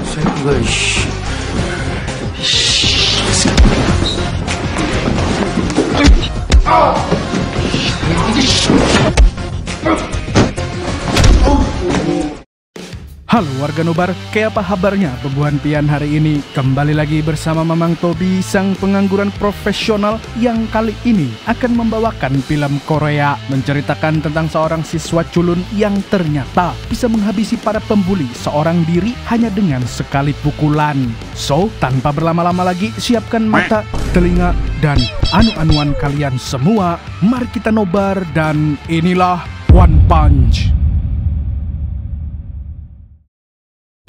새끼가 씨. Halo warga Nobar, kayak apa kabarnya bebuhan pian hari ini? Kembali lagi bersama Mamang Tobi, sang pengangguran profesional yang kali ini akan membawakan film Korea menceritakan tentang seorang siswa culun yang ternyata bisa menghabisi para pembuli seorang diri hanya dengan sekali pukulan. So, tanpa berlama-lama lagi, siapkan mata, telinga, dan anu-anuan kalian semua. Mari kita nobar dan inilah One Punch.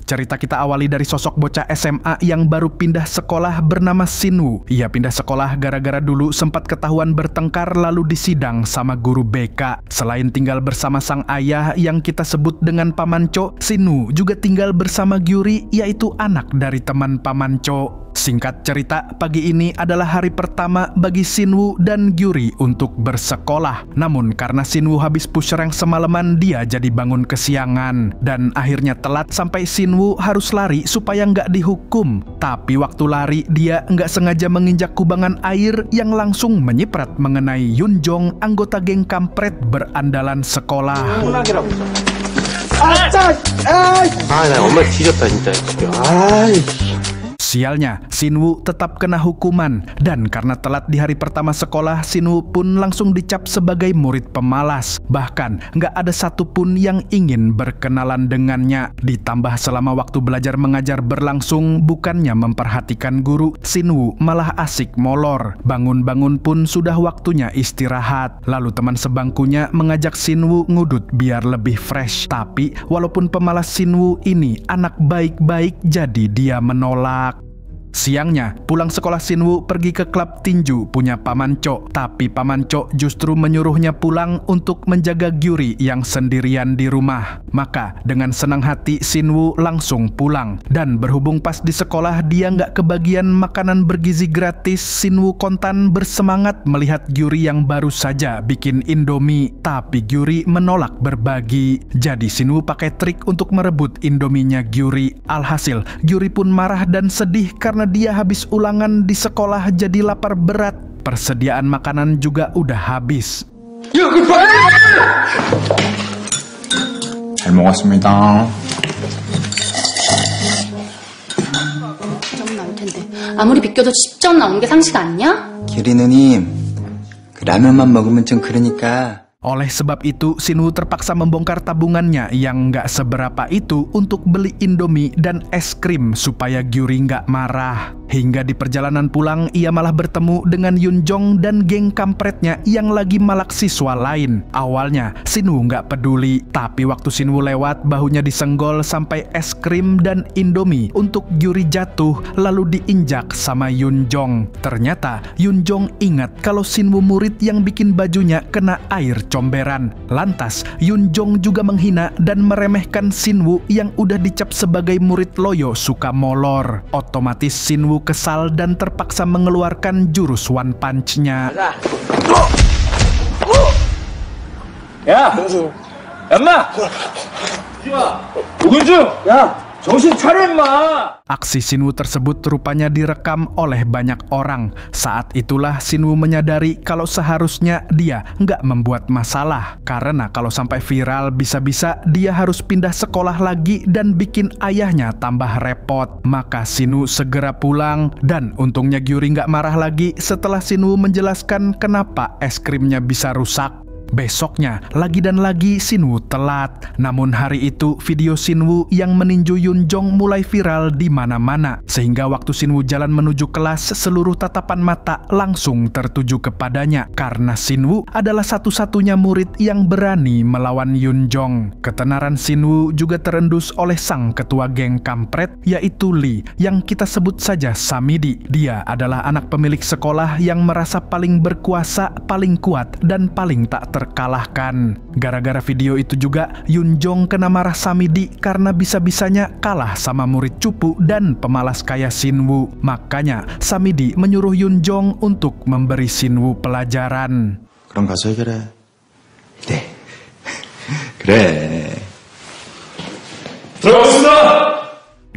Cerita kita awali dari sosok bocah SMA yang baru pindah sekolah bernama Shinwoo. Ia pindah sekolah gara-gara dulu sempat ketahuan bertengkar lalu disidang sama guru BK. Selain tinggal bersama sang ayah yang kita sebut dengan Paman Cho, Shinwoo juga tinggal bersama Gyuri, yaitu anak dari teman Paman Cho. Singkat cerita, pagi ini adalah hari pertama bagi Shinwoo dan Gyuri untuk bersekolah. Namun karena Shinwoo habis push rank semalaman, dia jadi bangun kesiangan. Dan akhirnya telat sampai Shinwoo harus lari supaya nggak dihukum. Tapi waktu lari, dia nggak sengaja menginjak kubangan air yang langsung menyiprat mengenai Yunjong, anggota geng kampret berandalan sekolah. 나 엄마 뒤졌다 진짜. Sialnya, Shinwoo tetap kena hukuman, dan karena telat di hari pertama sekolah, Shinwoo pun langsung dicap sebagai murid pemalas. Bahkan, nggak ada satupun yang ingin berkenalan dengannya. Ditambah selama waktu belajar mengajar berlangsung, bukannya memperhatikan guru, Shinwoo malah asik molor. Bangun-bangun pun sudah waktunya istirahat. Lalu teman sebangkunya mengajak Shinwoo ngudut biar lebih fresh. Tapi, walaupun pemalas Shinwoo ini anak baik-baik, jadi dia menolak. Siangnya, pulang sekolah Shinwoo pergi ke klub tinju punya Paman Cho. Tapi Paman Cho justru menyuruhnya pulang untuk menjaga Gyuri yang sendirian di rumah. Maka dengan senang hati Shinwoo langsung pulang. Dan berhubung pas di sekolah dia nggak kebagian makanan bergizi gratis, Shinwoo kontan bersemangat melihat Gyuri yang baru saja bikin Indomie. Tapi Gyuri menolak berbagi. Jadi Shinwoo pakai trik untuk merebut Indominya Gyuri. Alhasil, Gyuri pun marah dan sedih karena dia habis ulangan di sekolah jadi lapar berat. Persediaan makanan juga udah habis. 잘 먹었습니다. 점 나올 텐데 아무리 비껴도 10점 나오는 게 상식 아니냐? 규리 누님, 그 라면만 먹으면 좀 그러니까. Oleh sebab itu, Shinwoo terpaksa membongkar tabungannya yang nggak seberapa itu untuk beli Indomie dan es krim supaya Gyuri nggak marah. Hingga di perjalanan pulang, ia malah bertemu dengan Yunjong dan geng kampretnya yang lagi malak siswa lain. Awalnya, Shinwoo nggak peduli, tapi waktu Shinwoo lewat, bahunya disenggol sampai es krim dan Indomie untuk Gyuri jatuh, lalu diinjak sama Yunjong. Ternyata, Yunjong ingat kalau Shinwoo murid yang bikin bajunya kena air comberan. Lantas, Yunjong juga menghina dan meremehkan Shinwoo yang udah dicap sebagai murid loyo suka molor. Otomatis Shinwoo kesal dan terpaksa mengeluarkan jurus One Punch-nya. 야! 엄마! 우근주! 야! 정신 차려 임마! Aksi Shinwoo tersebut rupanya direkam oleh banyak orang. Saat itulah Shinwoo menyadari kalau seharusnya dia nggak membuat masalah. Karena kalau sampai viral bisa-bisa dia harus pindah sekolah lagi dan bikin ayahnya tambah repot. Maka Shinwoo segera pulang dan untungnya Gyuri nggak marah lagi setelah Shinwoo menjelaskan kenapa es krimnya bisa rusak. Besoknya, lagi dan lagi Shinwoo telat. Namun hari itu, video Shinwoo yang meninju Yunjong mulai viral di mana-mana. Sehingga waktu Shinwoo jalan menuju kelas, seluruh tatapan mata langsung tertuju kepadanya. Karena Shinwoo adalah satu-satunya murid yang berani melawan Yunjong. Ketenaran Shinwoo juga terendus oleh sang ketua geng kampret, yaitu Lee, yang kita sebut saja Samidi. Dia adalah anak pemilik sekolah yang merasa paling berkuasa, paling kuat, dan paling tak terkalahkan. Gara-gara video itu juga, Yunjong kena marah Samidi karena bisa-bisanya kalah sama murid cupu dan pemalas kayak Shinwoo. Makanya, Samidi menyuruh Yunjong untuk memberi Shinwoo pelajaran. 그럼 가서 해결해. 네, 그래. 들어가겠습니다!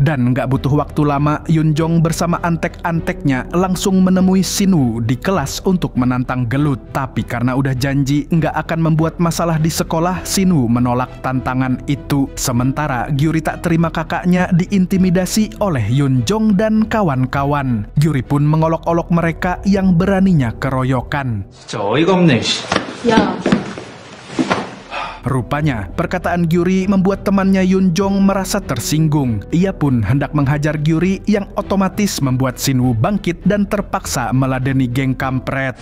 Dan nggak butuh waktu lama, Yun Jong bersama antek-anteknya langsung menemui Shin-woo di kelas untuk menantang gelut. Tapi karena udah janji nggak akan membuat masalah di sekolah, Shin-woo menolak tantangan itu. Sementara Gyuri tak terima kakaknya diintimidasi oleh Yun Jong dan kawan-kawan. Gyuri pun mengolok-olok mereka yang beraninya keroyokan. 진짜 어이가 없네, 씨. 야, Rupanya, perkataan Gyuri membuat temannya Yun Jong merasa tersinggung. Ia pun hendak menghajar Gyuri yang otomatis membuat Shin-woo bangkit dan terpaksa meladeni geng kampret.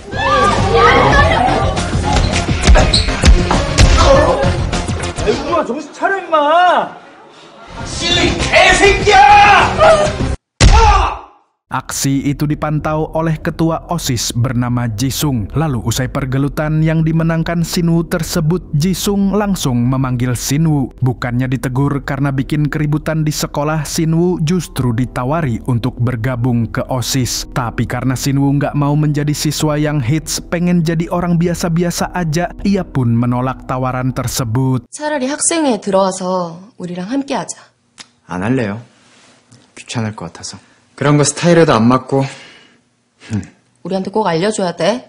아이고, 정신 차려, 임마! 실리 개새끼야! Aksi itu dipantau oleh ketua OSIS bernama Jisung. Lalu usai pergelutan yang dimenangkan Shin-woo tersebut, Jisung langsung memanggil Shin-woo. Bukannya ditegur karena bikin keributan di sekolah, Shin-woo justru ditawari untuk bergabung ke OSIS. Tapi karena Shin-woo nggak mau menjadi siswa yang hits, pengen jadi orang biasa-biasa aja, ia pun menolak tawaran tersebut. 차라리 학생회에 들어와서 우리랑 함께 하자. 안 할래요. 귀찮을 것 같아서. 그런 거 스타일에도 안 맞고. 우리한테 꼭 알려줘야 돼.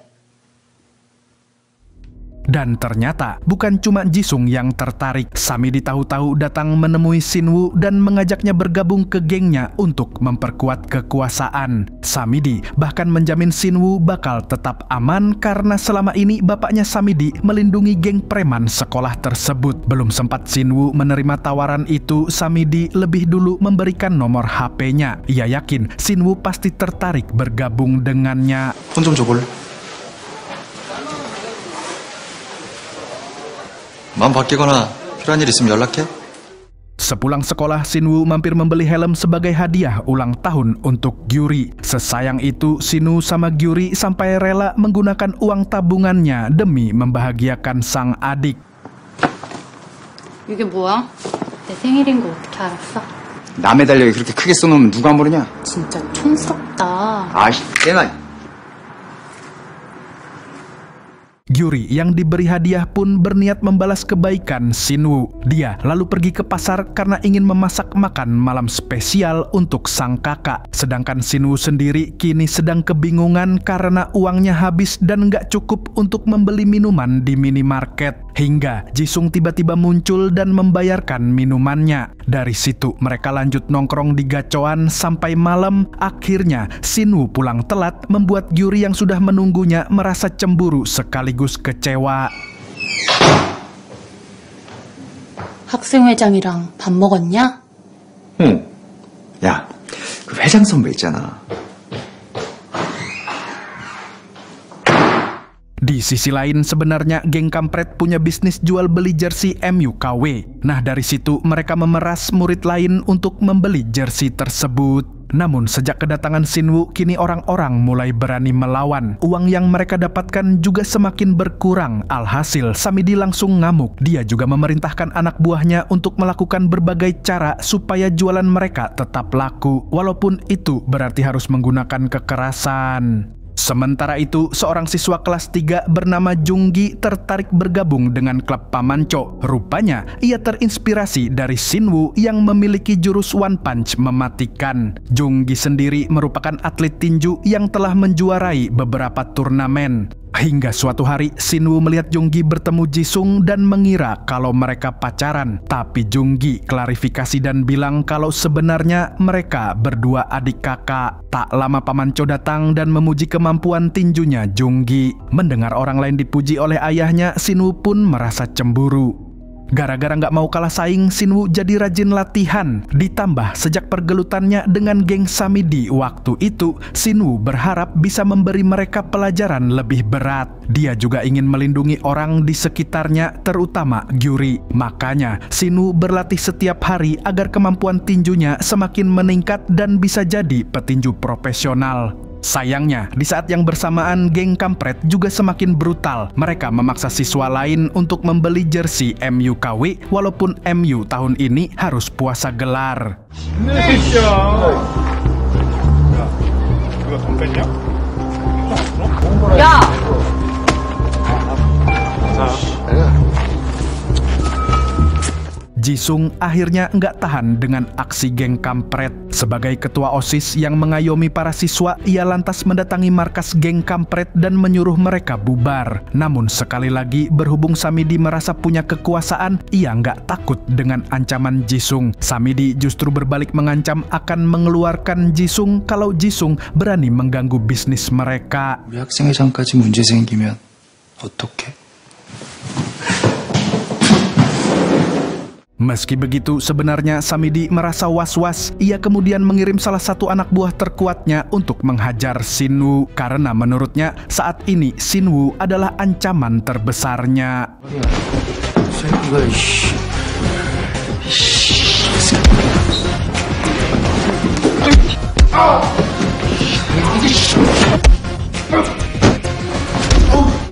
Dan ternyata bukan cuma Jisung yang tertarik. Samidi tahu-tahu datang menemui Shin-woo dan mengajaknya bergabung ke gengnya untuk memperkuat kekuasaan. Samidi bahkan menjamin Shin-woo bakal tetap aman karena selama ini bapaknya Samidi melindungi geng preman sekolah tersebut. Belum sempat Shin-woo menerima tawaran itu, Samidi lebih dulu memberikan nomor HP-nya. Ia yakin Shin-woo pasti tertarik bergabung dengannya. 폰 좀 줘볼래? 마음 바뀌거나 필요한 일 있으면 연락해. Sepulang sekolah, Shin-woo mampir membeli helm sebagai hadiah ulang tahun untuk Gyuri. Sesayang itu, Shin-woo sama Gyuri sampai rela menggunakan uang tabungannya demi membahagiakan sang adik. 이게 뭐야? 내 생일인 거 어떻게 알았어? 남의 달력에 그렇게 크게 써놓으면 누가 모르냐? 진짜 촌스럽다. 아이씨, 깨나. Gyuri yang diberi hadiah pun berniat membalas kebaikan Shin-woo. Dia lalu pergi ke pasar karena ingin memasak makan malam spesial untuk sang kakak. Sedangkan Shin-woo sendiri kini sedang kebingungan karena uangnya habis dan nggak cukup untuk membeli minuman di minimarket. Hingga Jisung tiba-tiba muncul dan membayarkan minumannya. Dari situ mereka lanjut nongkrong di gacoan sampai malam. Akhirnya Shin-woo pulang telat membuat Gyuri yang sudah menunggunya merasa cemburu sekaligus kecewa. 학생회장이랑 밥 먹었냐? 응. 야, 그 회장 선배 있잖아. Di sisi lain, sebenarnya geng kampret punya bisnis jual beli jersey MU KW. Nah, dari situ mereka memeras murid lain untuk membeli jersey tersebut. Namun sejak kedatangan Shin-woo, kini orang-orang mulai berani melawan. Uang yang mereka dapatkan juga semakin berkurang. Alhasil, Samidi langsung ngamuk. Dia juga memerintahkan anak buahnya untuk melakukan berbagai cara supaya jualan mereka tetap laku. Walaupun itu berarti harus menggunakan kekerasan. Sementara itu, seorang siswa kelas 3 bernama Junggi tertarik bergabung dengan klub Pamanco. Rupanya, ia terinspirasi dari Shin-woo yang memiliki jurus One Punch mematikan. Junggi sendiri merupakan atlet tinju yang telah menjuarai beberapa turnamen. Hingga suatu hari, Shin-woo melihat Junggi bertemu Jisung dan mengira kalau mereka pacaran. Tapi Junggi klarifikasi dan bilang kalau sebenarnya mereka berdua adik kakak. Tak lama Pamanco datang dan memuji kemampuan tinjunya Junggi. Mendengar orang lain dipuji oleh ayahnya, Shin-woo pun merasa cemburu. Gara-gara nggak mau kalah saing, Shin-woo jadi rajin latihan. Ditambah sejak pergelutannya dengan geng Samidi waktu itu, Shin-woo berharap bisa memberi mereka pelajaran lebih berat. Dia juga ingin melindungi orang di sekitarnya, terutama Gyuri. Makanya, Shin-woo berlatih setiap hari agar kemampuan tinjunya semakin meningkat dan bisa jadi petinju profesional. Sayangnya, di saat yang bersamaan geng kampret juga semakin brutal. Mereka memaksa siswa lain untuk membeli jersey MU KW walaupun MU tahun ini harus puasa gelar. 야! Jisung akhirnya nggak tahan dengan aksi geng kampret. Sebagai ketua OSIS yang mengayomi para siswa, ia lantas mendatangi markas geng kampret dan menyuruh mereka bubar. Namun sekali lagi berhubung Samidi merasa punya kekuasaan, ia nggak takut dengan ancaman Jisung. Samidi justru berbalik mengancam akan mengeluarkan Jisung kalau Jisung berani mengganggu bisnis mereka. 우리 학생회장까지 문제 생기면 어떡해? Meski begitu, sebenarnya Samidi merasa was-was. Ia kemudian mengirim salah satu anak buah terkuatnya untuk menghajar Sinwoo. Karena menurutnya, saat ini Sinwoo adalah ancaman terbesarnya. 새끼가, 씨.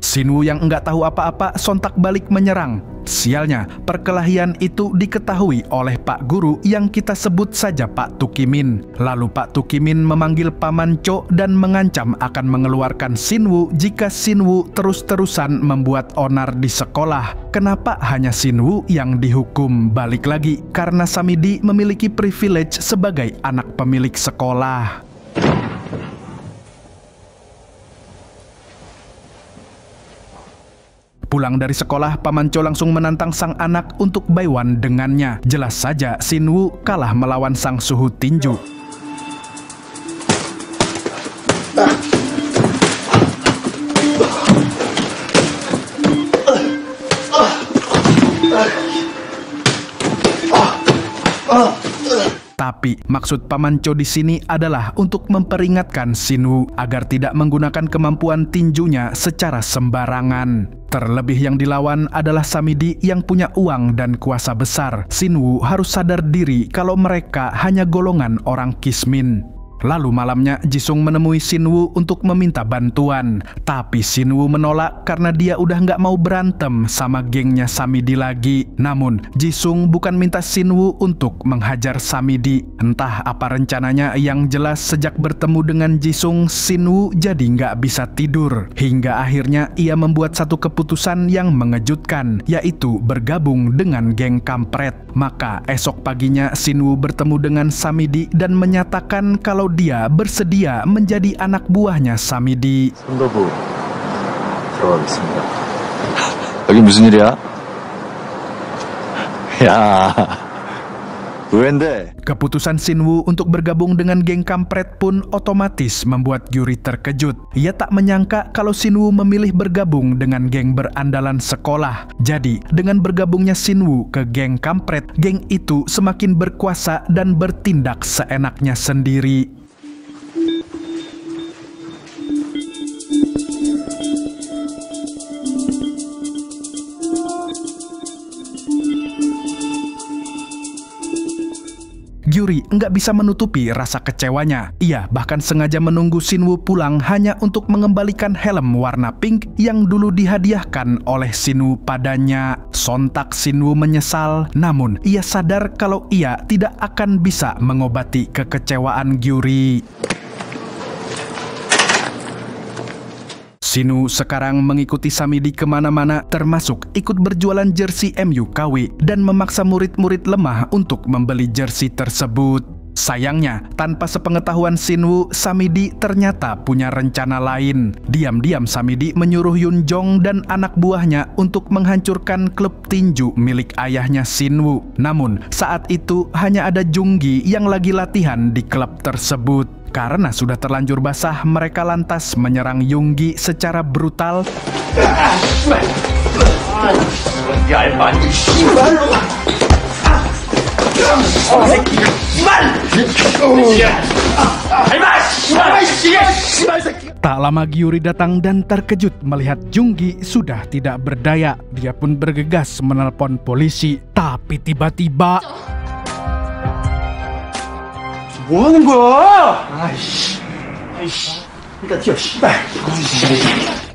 Sinwoo yang enggak tahu apa-apa sontak balik menyerang. Sialnya, perkelahian itu diketahui oleh Pak Guru yang kita sebut saja Pak Tukimin. Lalu Pak Tukimin memanggil Paman Cho dan mengancam akan mengeluarkan Sinwoo jika Sinwoo terus-terusan membuat onar di sekolah. Kenapa hanya Sinwoo yang dihukum? Balik lagi, karena Samidi memiliki privilege sebagai anak pemilik sekolah. Pulang dari sekolah, Paman Cho langsung menantang sang anak untuk baiwan dengannya. Jelas saja Sinwoo kalah melawan sang suhu tinju. Tapi maksud Paman Cho di sini adalah untuk memperingatkan Sinwoo agar tidak menggunakan kemampuan tinjunya secara sembarangan. Terlebih yang dilawan adalah Samidi yang punya uang dan kuasa besar. Sinwoo harus sadar diri kalau mereka hanya golongan orang kismin. Lalu malamnya Jisung menemui Sinwoo untuk meminta bantuan. Tapi Sinwoo menolak karena dia udah nggak mau berantem sama gengnya Samidi lagi. Namun Jisung bukan minta Sinwoo untuk menghajar Samidi. Entah apa rencananya, yang jelas sejak bertemu dengan Jisung, Sinwoo jadi nggak bisa tidur. Hingga akhirnya ia membuat satu keputusan yang mengejutkan, yaitu bergabung dengan geng kampret. Maka esok paginya Sinwoo bertemu dengan Samidi dan menyatakan kalau dia bersedia menjadi anak buahnya Samidi. 선거부 들어가겠습니다. 여기 무슨 일이야? 야, 의외인데. Keputusan Sinwoo untuk bergabung dengan geng kampret pun otomatis membuat Gyuri terkejut. Ia tak menyangka kalau Sinwoo memilih bergabung dengan geng berandalan sekolah. Jadi, dengan bergabungnya Sinwoo ke geng kampret, geng itu semakin berkuasa dan bertindak seenaknya sendiri. Gyuri nggak bisa menutupi rasa kecewanya. Ia bahkan sengaja menunggu Sinwoo pulang hanya untuk mengembalikan helm warna pink yang dulu dihadiahkan oleh Sinwoo padanya. Sontak Sinwoo menyesal, namun ia sadar kalau ia tidak akan bisa mengobati kekecewaan Gyuri. Sinwoo sekarang mengikuti Samidi kemana-mana, termasuk ikut berjualan jersey MU KW dan memaksa murid-murid lemah untuk membeli jersey tersebut. Sayangnya, tanpa sepengetahuan Sinwoo, Samidi ternyata punya rencana lain. Diam-diam Samidi menyuruh Yun Jong dan anak buahnya untuk menghancurkan klub tinju milik ayahnya Sinwoo. Namun, saat itu hanya ada Junggi yang lagi latihan di klub tersebut. Karena sudah terlanjur basah, mereka lantas menyerang Yunggi secara brutal. Tak lama Gyuri datang dan terkejut melihat Junggi sudah tidak berdaya. Dia pun bergegas menelpon polisi. Tapi tiba-tiba... 뭐 하는 거야? 아이씨. 일단 튀어, 씨발.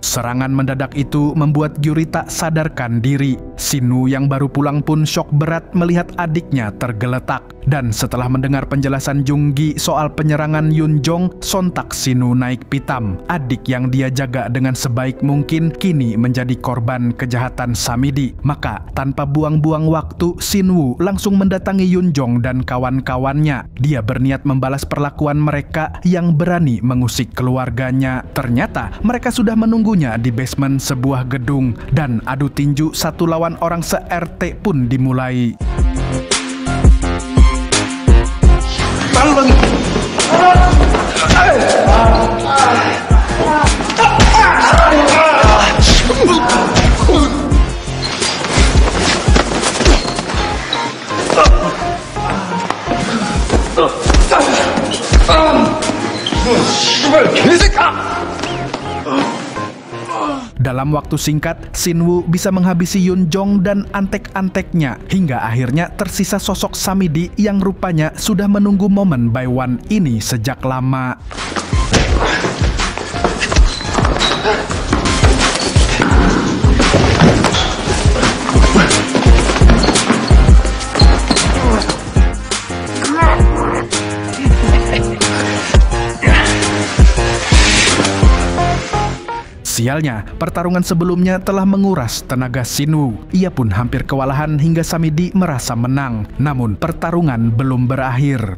Serangan mendadak itu membuat Gyuri tak sadarkan diri. Sinwoo yang baru pulang pun syok berat melihat adiknya tergeletak. Dan setelah mendengar penjelasan Jung-gi soal penyerangan Yun-jong, sontak Sinwoo naik pitam. Adik yang dia jaga dengan sebaik mungkin kini menjadi korban kejahatan Samidi. Maka tanpa buang-buang waktu, Sinwoo langsung mendatangi Yun-jong dan kawan-kawannya. Dia berniat membalas perlakuan mereka yang berani mengusik keluarganya. Ternyata mereka sudah menunggunya di basement sebuah gedung dan adu tinju 1 lawan orang se-RT pun dimulai. Dalam waktu singkat, Sinwoo bisa menghabisi Yun-jong dan antek-anteknya, hingga akhirnya tersisa sosok Samidi yang rupanya sudah menunggu momen Baewon ini sejak lama. Sialnya, pertarungan sebelumnya telah menguras tenaga Sinwoo. Ia pun hampir kewalahan hingga Samidi merasa menang. Namun, pertarungan belum berakhir.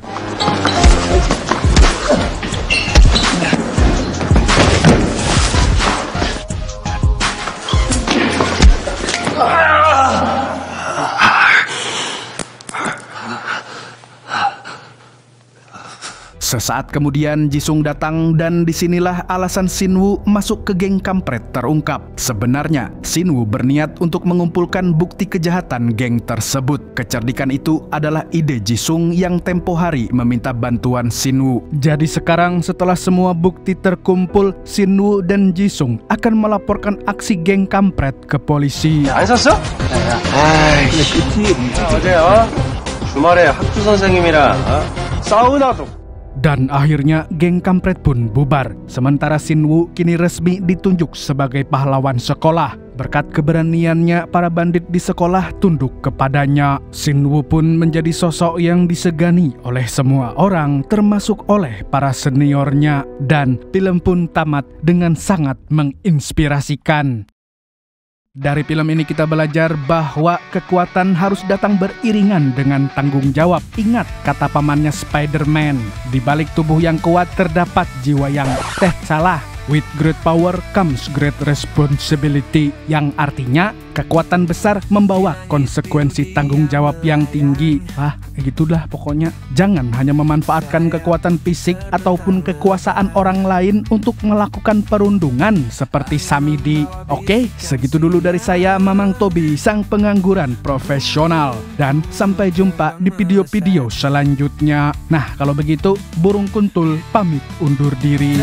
Sesaat kemudian Jisung datang dan disinilah alasan Sinwoo masuk ke geng kampret terungkap. Sebenarnya Sinwoo berniat untuk mengumpulkan bukti kejahatan geng tersebut. Kecerdikan itu adalah ide Jisung yang tempo hari meminta bantuan Sinwoo. Jadi sekarang setelah semua bukti terkumpul, Sinwoo dan Jisung akan melaporkan aksi geng kampret ke polisi. 안 샀어? 근데 어제 주말에 학교 선생님이랑 사우나도. Dan akhirnya geng kampret pun bubar. Sementara Sinwoo kini resmi ditunjuk sebagai pahlawan sekolah. Berkat keberaniannya, para bandit di sekolah tunduk kepadanya. Sinwoo pun menjadi sosok yang disegani oleh semua orang, termasuk oleh para seniornya. Dan film pun tamat dengan sangat menginspirasikan. Dari film ini kita belajar bahwa kekuatan harus datang beriringan dengan tanggung jawab. Ingat kata pamannya Spider-Man, di balik tubuh yang kuat terdapat jiwa yang salah. With great power comes great responsibility, yang artinya kekuatan besar membawa konsekuensi tanggung jawab yang tinggi. Gitulah pokoknya. Jangan hanya memanfaatkan kekuatan fisik ataupun kekuasaan orang lain untuk melakukan perundungan seperti Samidi. Oke, segitu dulu dari saya, Mamang Tobi, sang pengangguran profesional. Dan sampai jumpa di video-video selanjutnya. Nah, kalau begitu, Burung Kuntul pamit undur diri.